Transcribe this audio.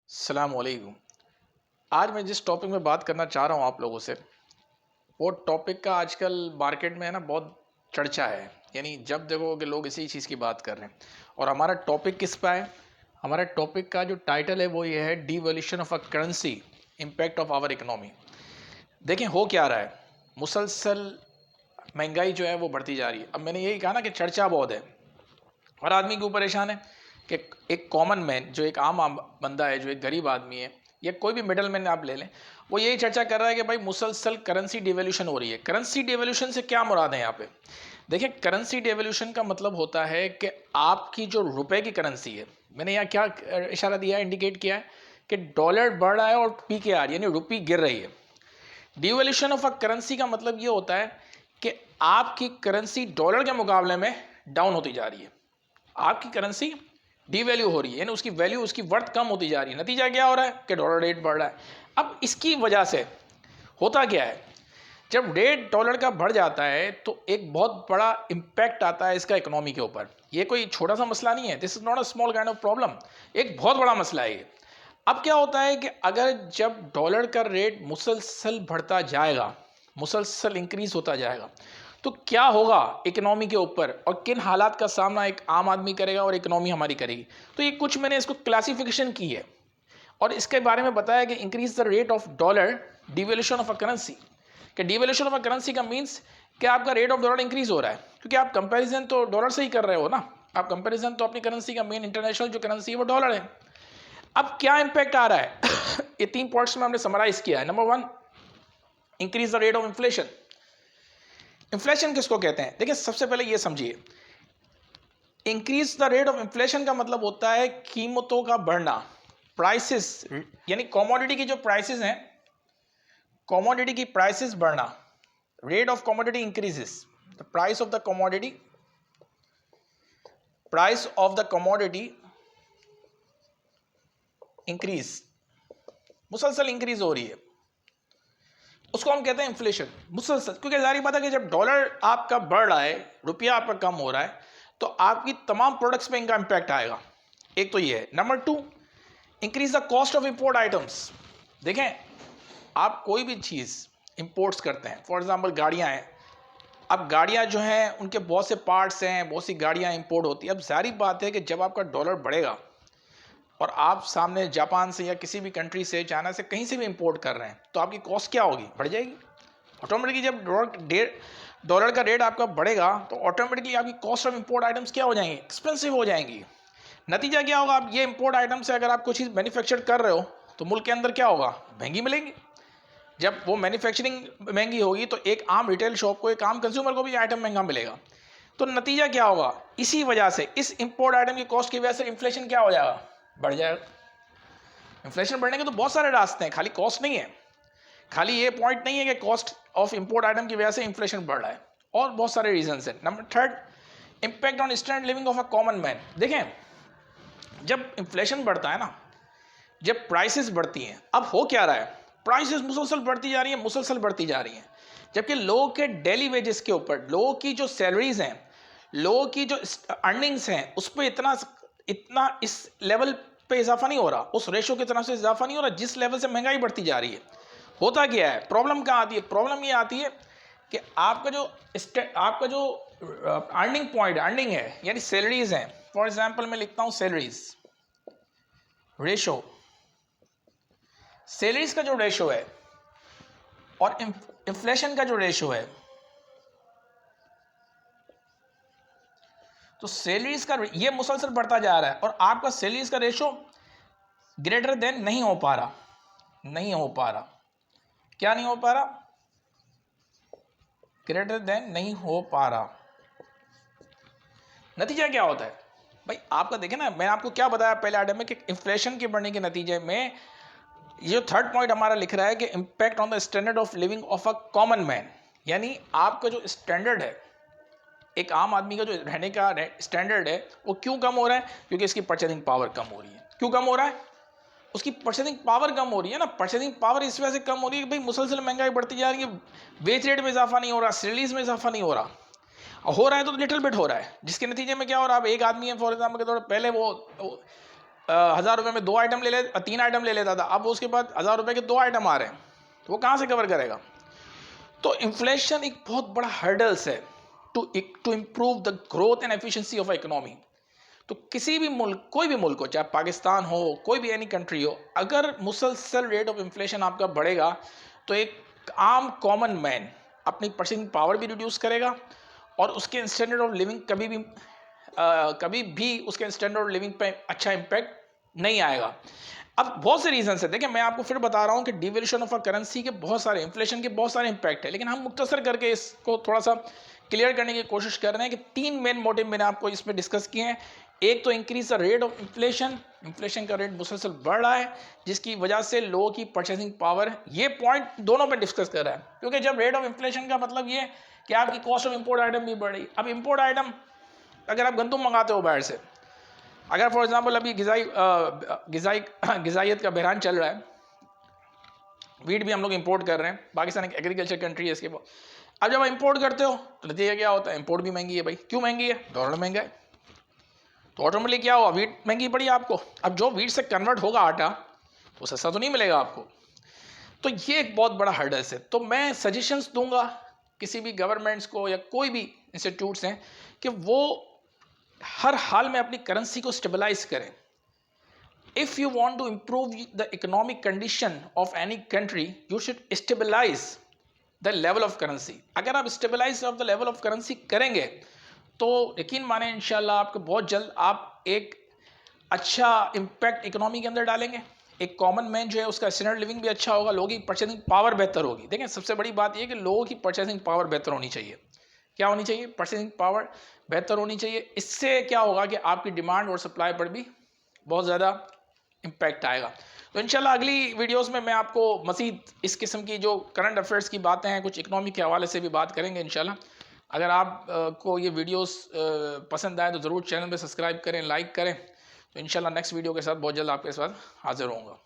अस्सलामुअलैकुम। आज मैं जिस टॉपिक में बात करना चाह रहा हूँ आप लोगों से, वो टॉपिक का आजकल मार्केट में है ना बहुत चर्चा है। यानी जब देखो कि लोग इसी चीज़ की बात कर रहे हैं। और हमारा टॉपिक किस पे है? हमारा टॉपिक का जो टाइटल है वो ये है, devaluation of a currency, impact of our economy. देखें हो क्या रहा है, मुसलसल महंगाई जो है वो बढ़ती जा रही है। अब मैंने यही कहा ना कि चर्चा बहुत है, हर आदमी क्यों परेशान है कि एक कॉमन मैन जो एक आम बंदा है, जो एक गरीब आदमी है, या कोई भी मिडल मैन आप ले लें, वो यही चर्चा कर रहा है कि भाई मुसलसल करेंसी डिवैल्यूशन हो रही है। करेंसी डिवैल्यूशन से क्या मुराद है यहाँ पे? देखिए, करेंसी डिवैल्यूशन का मतलब होता है कि आपकी जो रुपए की करेंसी है, मैंने यहाँ क्या इशारा दिया है, इंडिकेट किया है कि डॉलर बढ़ रहा है और पी के आ रही है, यानी रुपी गिर रही है। डिवैल्यूशन ऑफ अ करेंसी का मतलब ये होता है कि आपकी करेंसी डॉलर के मुकाबले में डाउन होती जा रही है, आपकी करेंसी डीवैल्यू हो रही है, यानी उसकी वैल्यू, उसकी वर्थ कम होती जा रही है। नतीजा क्या हो रहा है कि डॉलर रेट बढ़ रहा है। अब इसकी वजह से होता क्या है, जब रेट डॉलर का बढ़ जाता है तो एक बहुत बड़ा इंपैक्ट आता है इसका इकोनॉमी के ऊपर। ये कोई छोटा सा मसला नहीं है, this is not a small kind of problem, एक बहुत बड़ा मसला है ये। अब क्या होता है कि अगर जब डॉलर का रेट मुसलसल बढ़ता जाएगा, मुसलसल इंक्रीज होता जाएगा, तो क्या होगा इकोनॉमी के ऊपर और किन हालात का सामना एक आम आदमी करेगा और इकोनॉमी हमारी करेगी। तो ये कुछ मैंने इसको क्लासिफिकेशन की है और इसके बारे में बताया कि increase the rate of dollar, devaluation of a currency. कि डिवैल्यूएशन ऑफ अ करेंसी का मीन्स कि आपका रेट ऑफ डॉलर इंक्रीज हो रहा है, क्योंकि आप कंपैरिजन तो डॉलर से ही कर रहे हो ना। आप कंपैरिजन तो अपनी करेंसी का, मेन इंटरनेशनल जो करेंसी है वो डॉलर है। अब क्या इंपैक्ट आ रहा है ये 3 पॉइंट्स में हमने समराइज किया है। Number 1, increase the rate of inflation. Inflation किसको कहते हैं? देखिए, सबसे पहले ये समझिए, increase the rate of inflation का मतलब होता है कीमतों का बढ़ना, प्राइसेस, यानी कमोडिटी की जो प्राइसेस हैं, कमोडिटी की प्राइसेस बढ़ना। Rate of commodity increases, the price of the commodity, price of the commodity increase, मुसलसल इंक्रीज हो रही है, उसको हम कहते हैं इन्फ्लेशन, मुसलसल। क्योंकि जारी बात है कि जब डॉलर आपका बढ़ रहा है, रुपया आपका कम हो रहा है, तो आपकी तमाम प्रोडक्ट्स पे इनका इंपैक्ट आएगा। एक तो ये है। Number 2, increase the cost of import items. देखें, आप कोई भी चीज़ इंपोर्ट्स करते हैं, फॉर एग्जांपल गाड़ियां हैं। अब गाड़ियां जो हैं उनके बहुत से पार्ट्स हैं, बहुत सी गाड़ियां इंपोर्ट होती हैं। अब जारी बात है कि जब आपका डॉलर बढ़ेगा और आप सामने जापान से या किसी भी कंट्री से, चाइना से, कहीं से भी इंपोर्ट कर रहे हैं, तो आपकी कॉस्ट क्या होगी? बढ़ जाएगी ऑटोमेटिकली। जब डॉलर का रेट आपका बढ़ेगा तो ऑटोमेटिकली आपकी कॉस्ट ऑफ इंपोर्ट आइटम्स क्या हो जाएंगी? एक्सपेंसिव हो जाएंगी। नतीजा क्या होगा? आप ये इंपोर्ट आइटम से अगर आप कोई चीज़ मैन्युफैक्चर कर रहे हो तो मुल्क के अंदर क्या होगा? महंगी मिलेगी। जब वो मैन्युफैक्चरिंग महंगी होगी तो एक आम रिटेल शॉप को, एक आम कंज्यूमर को भी आइटम महंगा मिलेगा। तो नतीजा क्या होगा? इसी वजह से, इस इंपोर्ट आइटम की कॉस्ट की वजह से इन्फ्लेशन क्या हो जाएगा? बढ़ जाएगा। इन्फ्लेशन बढ़ने के तो बहुत सारे रास्ते हैं, खाली कॉस्ट नहीं है, खाली ये पॉइंट नहीं है कि कॉस्ट ऑफ इंपोर्ट आइटम की वजह से इन्फ्लेशन बढ़ रहा है, और बहुत सारे रीजंस हैं। Number 3, impact on standard living of a common man. देखें, जब इन्फ्लेशन बढ़ता है ना, जब प्राइसेस बढ़ती हैं, अब हो क्या रहा है, प्राइसेस मुसलसल बढ़ती जा रही है, मुसलसल बढ़ती जा रही हैं, जबकि लोगों के डेली वेजेस के ऊपर, लोगों की जो सैलरीज हैं, लोगों की जो अर्निंग्स हैं, उस पर इतना इतना इस लेवल पे इजाफा नहीं हो रहा, उस रेशो की तरफ से इजाफा नहीं हो रहा जिस लेवल से महंगाई बढ़ती जा रही है। होता क्या है? प्रॉब्लम कहाँ आती है? प्रॉब्लम ये आती है कि आपका जो अर्निंग पॉइंट, अर्निंग है, यानी सैलरीज हैं। फॉर एग्जांपल मैं लिखता हूँ सैलरीज रेशो, सैलरीज का जो रेशो है और इन्फ्लेशन का जो रेशो है, तो सैलरीज का ये मुसलसल बढ़ता जा रहा है और आपका सैलरीज का रेशो ग्रेटर देन नहीं हो पा रहा, नहीं हो पा रहा। क्या नहीं हो पा रहा? ग्रेटर देन नहीं हो पा रहा। नतीजा क्या होता है भाई? आपका देखें ना, मैंने आपको क्या बताया पहले आइटम में कि इन्फ्लेशन के बढ़ने के नतीजे में, ये 3rd पॉइंट हमारा लिख रहा है कि impact on the standard of living of a common man, यानी आपका जो स्टैंडर्ड है, एक आम आदमी का जो रहने का स्टैंडर्ड है, वो क्यों कम हो रहा है? क्योंकि इसकी परचेजिंग पावर कम हो रही है। क्यों कम हो रहा है? उसकी परचेजिंग पावर कम हो रही है ना। परचेजिंग पावर इस वजह से कम हो रही है कि भाई मुसलसल महंगाई बढ़ती जा रही है, वेज रेट में इजाफा नहीं हो रहा, सैलरीज में इजाफा नहीं हो रहा, हो रहा है तो लिटिल बिट हो रहा है, जिसके नतीजे में क्या हो रहा है? अब एक आदमी है, फॉर एग्जाम्पल के तौर पर, पहले वो 1000 रुपये में 2 आइटम ले ले 3 आइटम ले लेता था, अब उसके बाद 1000 रुपये के 2 आइटम आ रहे हैं, तो वो कहाँ से कवर करेगा? तो इन्फ्लेशन एक बहुत बड़ा हर्डल्स है to improve the growth and efficiency of economy. तो किसी भी मुल्क, कोई भी मुल्क हो, चाहे पाकिस्तान हो, कोई भी एनी कंट्री हो, अगर मुसलसल रेट ऑफ इन्फ्लेशन आपका बढ़ेगा तो एक आम कॉमन मैन अपनी परचेसिंग पावर भी रिड्यूस करेगा और उसके स्टैंडर्ड ऑफ लिविंग कभी भी उसके स्टैंडर्ड ऑफ लिविंग पे अच्छा इम्पैक्ट नहीं आएगा। अब बहुत से रीजन है, देखिए मैं आपको फिर बता रहा हूँ कि डिवेल्यूशन ऑफ अ करेंसी के बहुत सारे, इन्फ्लेशन के बहुत सारे इम्पैक्ट है, लेकिन हम मुख्तसर करके इसको थोड़ा सा क्लियर करने की कोशिश कर रहे हैं कि 3 मेन मोटिव मैंने आपको इसमें डिस्कस किए हैं। एक तो increase the rate of inflation का रेट मुसलसल बढ़ रहा है जिसकी वजह से लोगों की परचेसिंग पावर, ये पॉइंट दोनों पे डिस्कस कर रहा है, क्योंकि जब रेट ऑफ इन्फ्लेशन का मतलब ये कि आपकी कॉस्ट ऑफ इम्पोर्ट आइटम भी बढ़ रही। अब इम्पोर्ट आइटम, अगर आप गंदम मंगाते हो बाहर से, अगर फॉर एग्जांपल अभी गिजाइत का बहरान चल रहा है, वीट भी हम लोग इंपोर्ट कर रहे हैं, पाकिस्तान एक एग्रीकल्चर कंट्री है इसके। अब जब आप इंपोर्ट करते हो तो नतीजा क्या होता है? इंपोर्ट भी महंगी है भाई। क्यों महंगी है? डॉलर महंगा है, तो ऑटोमेटिकली क्या हुआ? वीट महंगी पड़ी आपको। अब जो वीट से कन्वर्ट होगा आटा, तो सस्ता तो नहीं मिलेगा आपको। तो ये एक बहुत बड़ा हर्डल्स है। तो मैं सजेशंस दूंगा किसी भी गवर्नमेंट्स को या कोई भी इंस्टीट्यूट्स हैं कि वो हर हाल में अपनी करेंसी को स्टेबलाइज करें। If you want to improve the economic condition of any country, you should stabilise the level of currency. अगर आप stabilise of the level of currency करेंगे तो यकीन माने इंशाल्लाह आपको बहुत जल्द आप एक अच्छा इम्पैक्ट इकोनॉमी के अंदर डालेंगे। एक कॉमन मैन जो है उसका स्टैंडर्ड लिविंग भी अच्छा होगा, लोगों की परचेसिंग पावर बेहतर होगी। देखें सबसे बड़ी बात यह कि लोगों की परचेसिंग पावर बेहतर होनी चाहिए। क्या होनी चाहिए? परचेसिंग पावर बेहतर होनी चाहिए। इससे क्या होगा कि आपकी डिमांड और सप्लाई पर भी बहुत ज़्यादा इम्पैक्ट आएगा। तो इंशाल्लाह अगली वीडियोस में मैं आपको मज़ीद इस किस्म की जो करंट अफेयर्स की बातें हैं, कुछ इकोनॉमी के हवाले से भी बात करेंगे इंशाल्लाह। अगर आप को ये वीडियोस पसंद आए तो ज़रूर चैनल में सब्सक्राइब करें, लाइक करें। तो इंशाल्लाह नेक्स्ट वीडियो के साथ बहुत जल्द आपके साथ हाजिर होऊंगा।